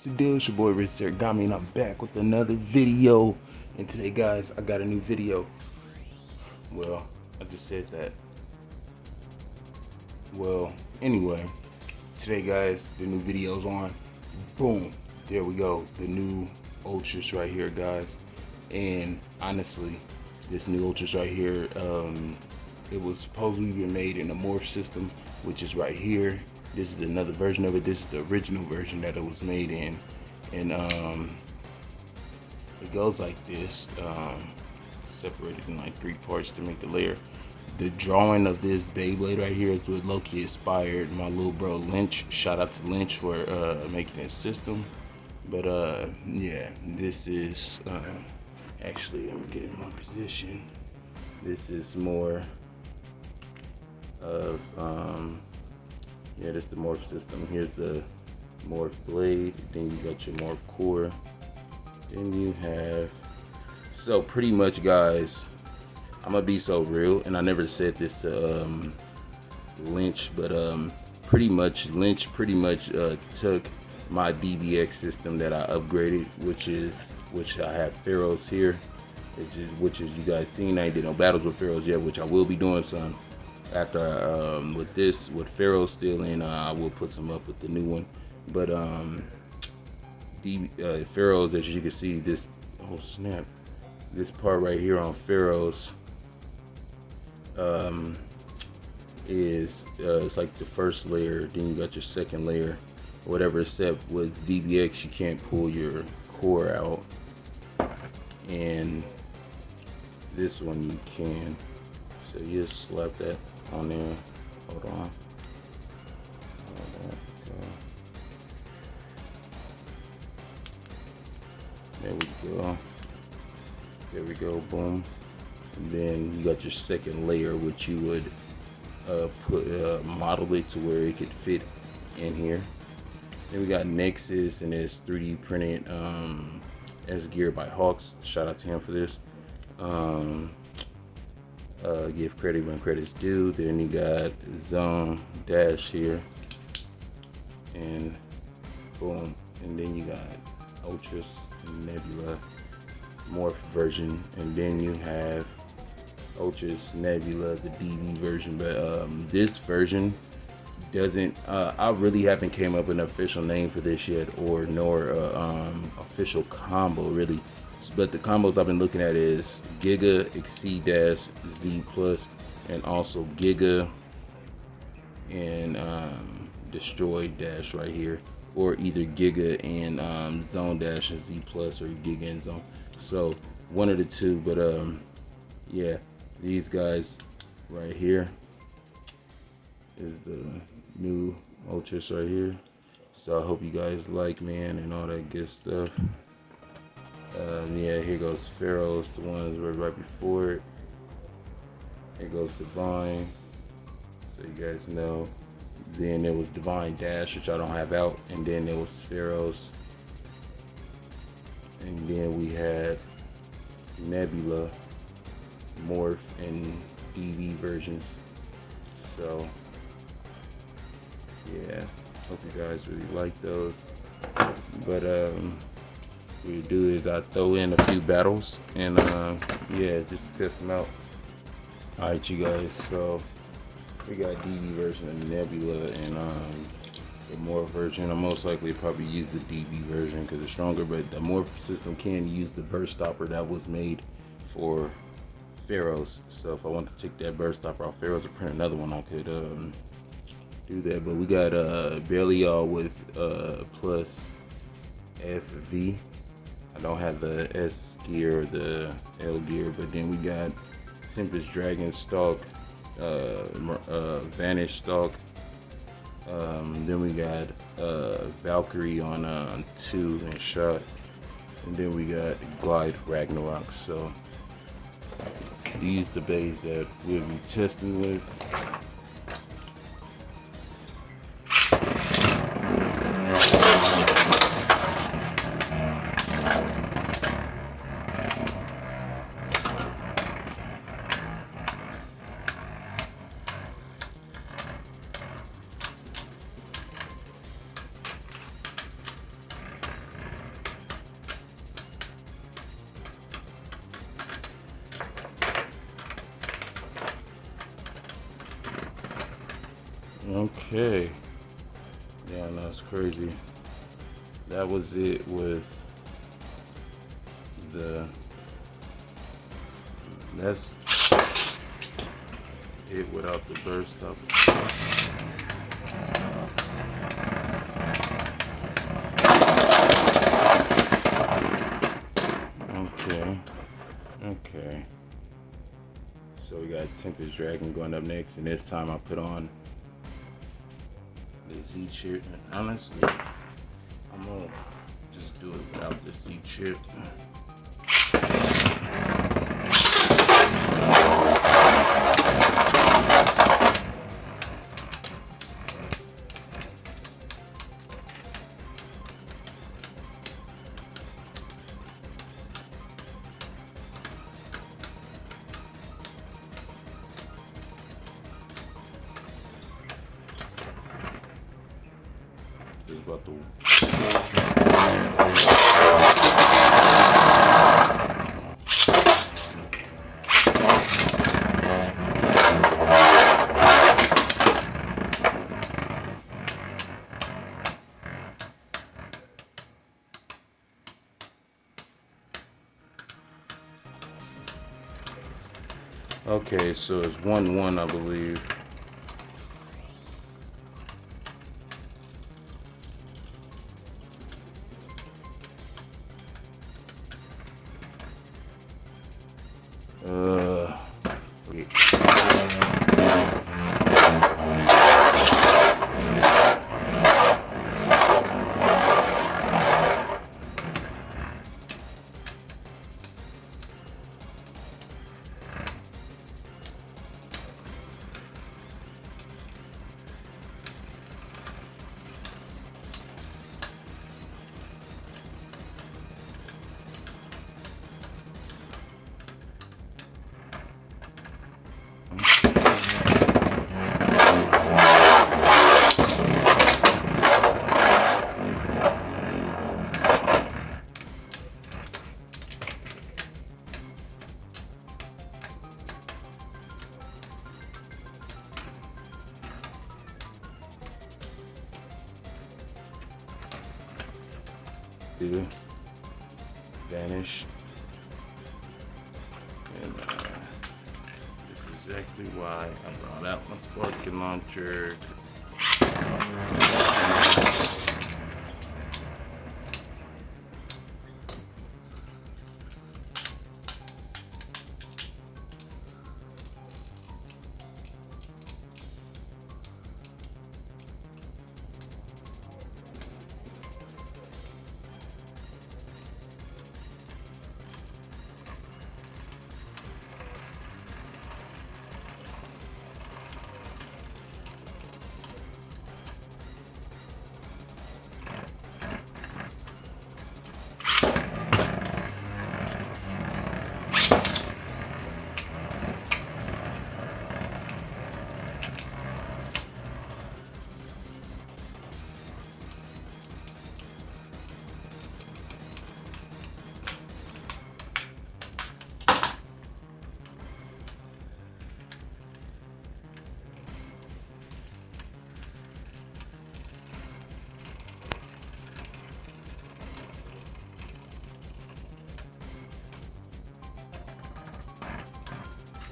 What's the deal? It's your boy Rich Sergami, and I'm back with another video. And today, guys, I got a new video. Well, I just said that. Well, anyway, today, guys, the new video's on. Boom, there we go. The new Ultraus right here, guys. And honestly, this new Ultraus right here, it was supposedly been made in the Morph system, which is right here. This is another version of it. This is the original version that it was made in, and it goes like this, separated in like 3 parts to make the layer. The drawing of this Beyblade right here is what Loki inspired my little bro Lynch. Shout out to Lynch for making this system. But yeah, this is actually, let me get in my position. This is more of yeah, this is the Morph system. Here's the Morph blade. Then you got your Morph core. Then you have, so pretty much, guys, I'm gonna be so real, and I never said this to Lynch, but pretty much Lynch took my DBX system that I upgraded, which I have Pharaohs here, which is you guys seen. I ain't did no battles with Pharaohs yet, which I will be doing some. After with Pharaoh still in, I will put some up with the new one. But the Pharaohs, as you can see, this, oh snap, this part right here on Pharaohs is it's like the first layer. Then you got your second layer, whatever. Except with DBX, you can't pull your core out, and this one you can. So you just slap that on there. Hold on. There we go. There we go. Boom. And then you got your second layer, which you would model it to where it could fit in here. Then we got Nexus, and it's 3D printed as geared by Hawks. Shout out to him for this. Give credit when credit's due. Then you got Zone Dash here, and boom. And then you got Ultraus Nebula Morph version, and then you have Ultraus Nebula, the DV version. But this version doesn't. I really haven't came up with an official name for this yet, nor official combo really. But the combos I've been looking at is Giga, Exceed Dash, Z Plus, and also Giga and Destroy Dash right here, or either Giga and Zone Dash and Z Plus, or Giga and Zone. So one of the two. But yeah, these guys right here is the new Ultraus right here. So I hope you guys like, man, and all that good stuff. Yeah, here goes Pharaoh's, the ones right before it. Here goes Divine, so you guys know. Then there was Divine Dash, which I don't have out, and then there was Pharaoh's. And then we had Nebula, Morph, and DV versions. So yeah, hope you guys really like those. But what we do is I throw in a few battles, and yeah, just test them out. Alright, you guys, so we got DV version of Nebula and the Morph version. I'll most likely probably use the DV version because it's stronger, but the Morph system can use the burst stopper that was made for Pharaohs. So if I want to take that burst stopper off Pharaohs or print another one, I could do that. But we got Barely All with plus FV. I don't have the S gear or the L gear, but then we got Tempest Dragon Stalk, Vanish Stalk. Then we got Valkyrie on 2 and Shot, and then we got Glide Ragnarok. So these the bays that we'll be testing with. Okay. Yeah, that's crazy. That was it with the. That's it without the burst up. Okay. So we got Tempest Dragon going up next, and this time I put on the Z chip. And honestly, I'm gonna just do it without the Z chip. Just about to. Okay, so it's 1-1, I believe. Okay. Vanish. And this is exactly why I brought out my sparking launcher.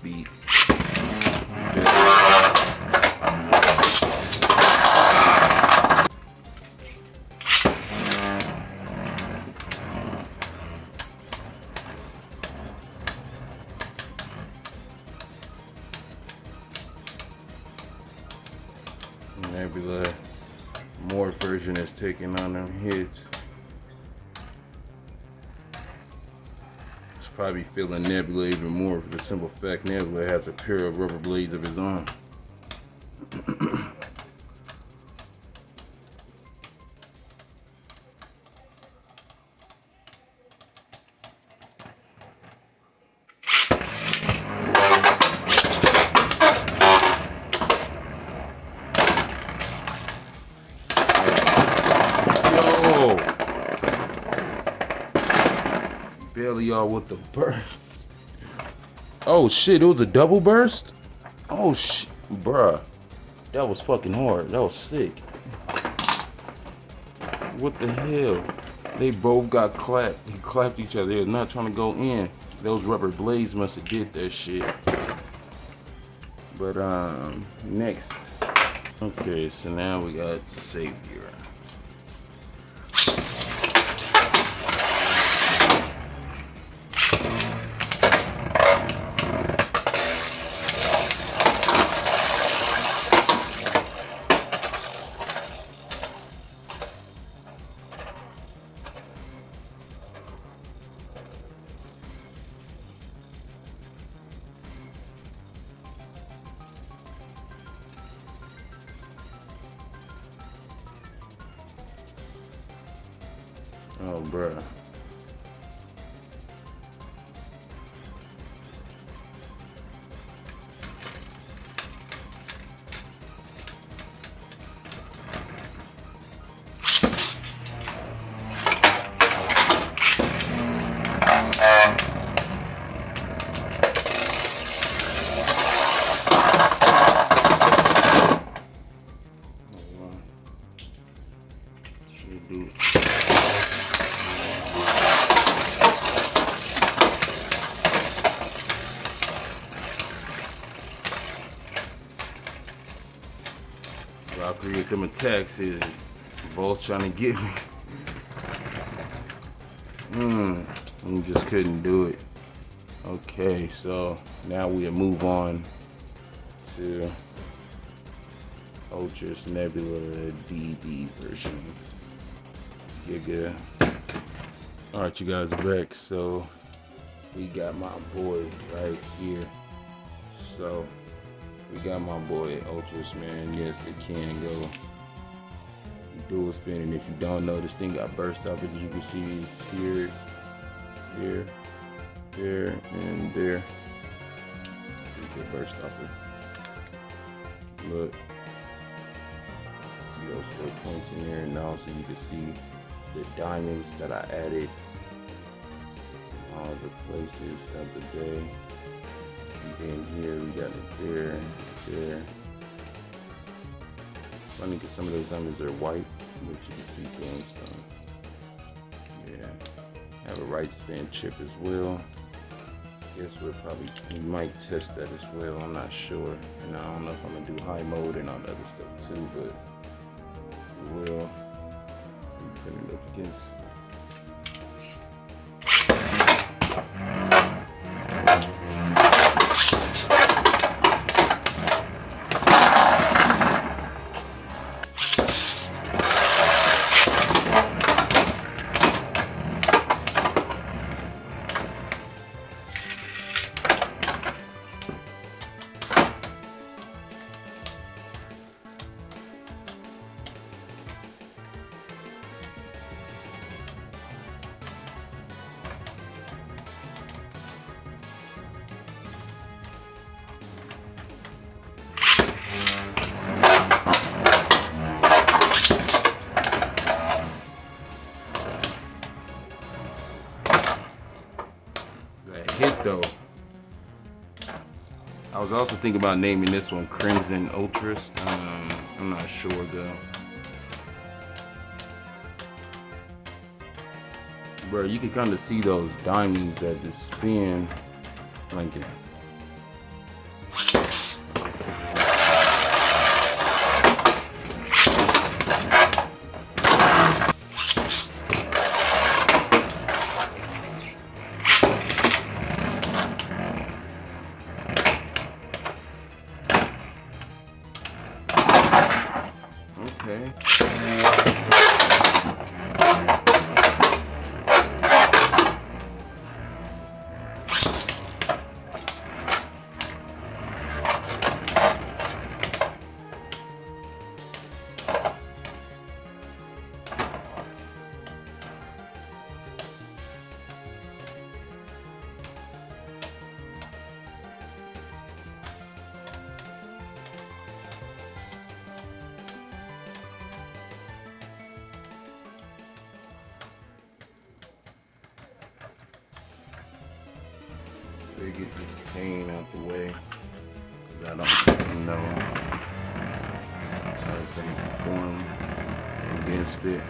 Beat. Nebula Morph version is taking on them hits. Probably feeling Nebula even more for the simple fact Nebula has a pair of rubber blades of his own. Barely y'all with the burst. Oh shit, it was a double burst? Oh shit, bruh. That was fucking hard. That was sick. What the hell? They both got clapped. They clapped each other. They were not trying to go in. Those rubber blades must have did that shit. But next. Okay, so now we got Savior. Oh, bruh. Should do it. I'll create them attacks is both trying to get me. And just couldn't do it. Okay, so now we'll move on to Ultraus Nebula DD version. Giga. Alright, you guys are back. So we got my boy right here. So we got my boy Ultraus, man. Yes, it can go dual spin, and if you don't know, this thing got burst off, as you can see, it's here, here, there, and there. You get burst off it. Look, see those 4 points in there, and also you can see the diamonds that I added all the places of the day. And then here we got it there, there. Funny because some of those diamonds are white, but you can see through them. So yeah, have a right spin chip as well. Guess we might test that as well. I'm not sure, and I don't know if I'm gonna do high mode and all the other stuff too, but we will. I'm putting it up against. Hit though. I was also thinking about naming this one Crimson Ultraus. I'm not sure though. Bro, you can kind of see those diamonds as it spin like that. Okay. Get this pain out the way, because I don't know. It's going to perform against it.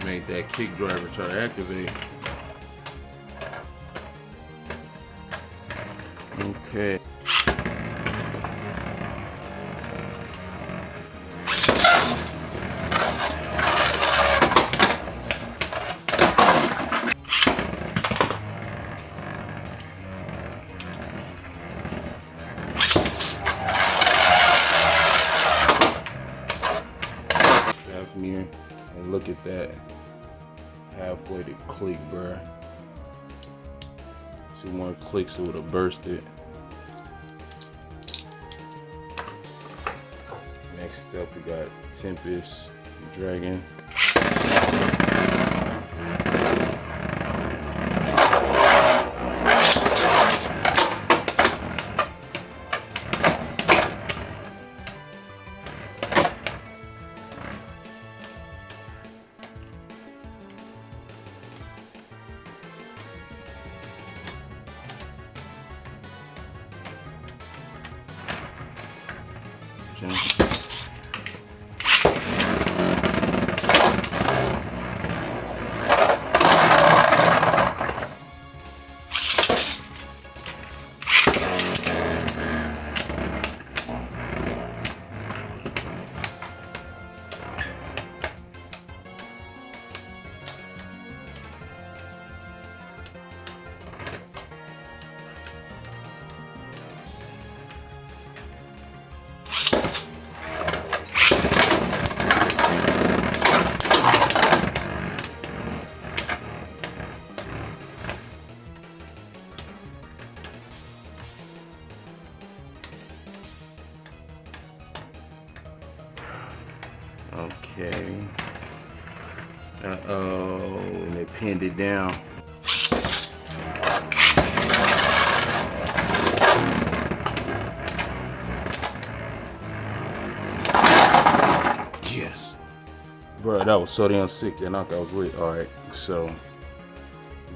Make that kick driver try to activate. Okay. Near, and look at that, halfway to click, bruh. 2 more clicks, it would have bursted. Next up, we got Tempest Dragon. Okay. Uh-oh, and they pinned it down. Yes. Bro, that was so damn sick. That knockout was lit. Alright, so we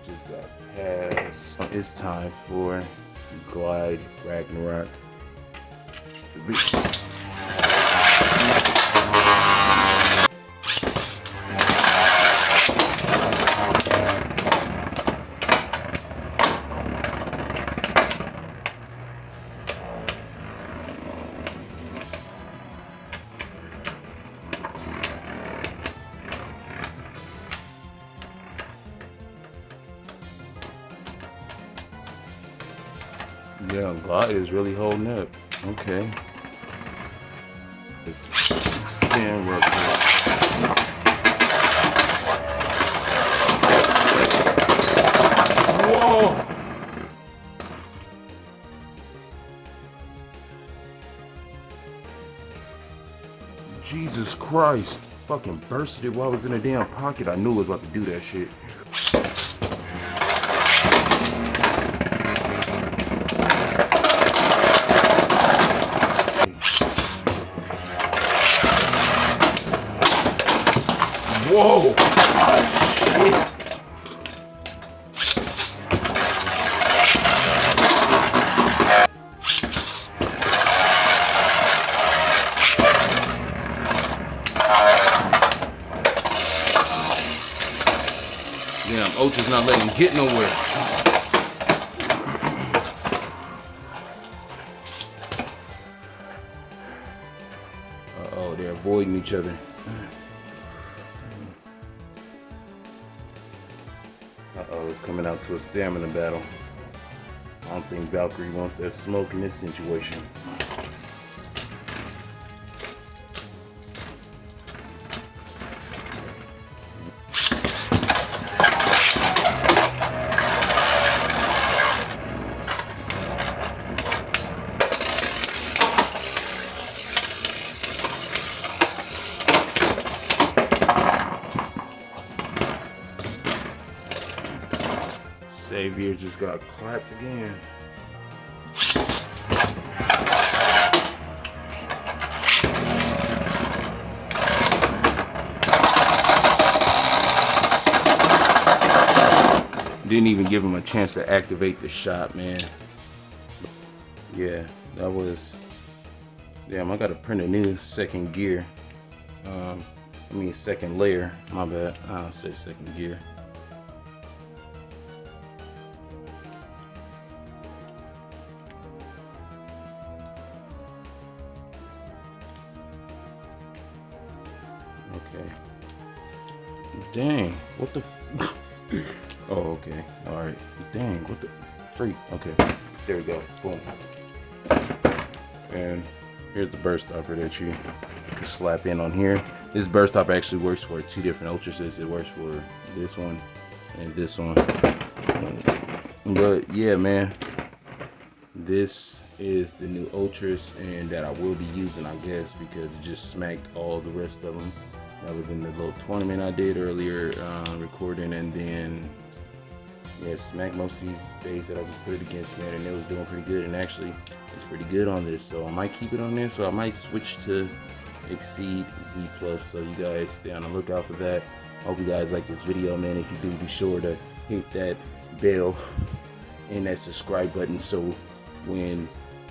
just got past. It's time for Glide Ragnarok. Yeah, God is really holding up. Okay. Let's spin real quick. Whoa! Jesus Christ. Fucking bursted it while I was in a damn pocket. I knew I was about to do that shit. Whoa! Damn, Ultra's not letting him get nowhere. Uh-oh, they're avoiding each other. Uh-oh, it's coming out to a stamina battle. I don't think Valkyrie wants that smoke in this situation. Xavier just got clapped again. didn't even give him a chance to activate the shot, man. Yeah, that was, damn, I gotta print a new second gear. I mean second layer, my bad. I'll say second gear. Okay. Dang, what the oh, okay. Alright. Dang, what the freak. Okay. There we go. Boom. And here's the burst stopper that you can slap in on here. This burst stopper actually works for 2 different Ultrases. It works for this one and this one. But yeah, man. This is the new Ultras, and that I will be using, I guess, because it just smacked all the rest of them. That was in the little tournament I did earlier, recording, and then yeah, smacked most of these days that I just put it against, man, and it was doing pretty good. And actually, it's pretty good on this, so I might keep it on there. So I might switch to Exceed Z Plus. So you guys stay on the lookout for that. I hope you guys like this video, man. If you do, be sure to hit that bell and that subscribe button, so when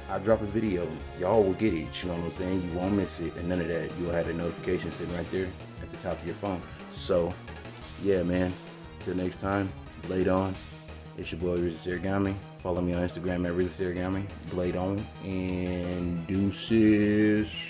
I drop a video, y'all will get it, you know what I'm saying? You won't miss it, and none of that. You'll have a notification sitting right there at the top of your phone. So, yeah, man. Till next time, Blade on. It's your boy, Ultraus Origami. Follow me on Instagram at Ultraus Origami. Blade on. And deuces.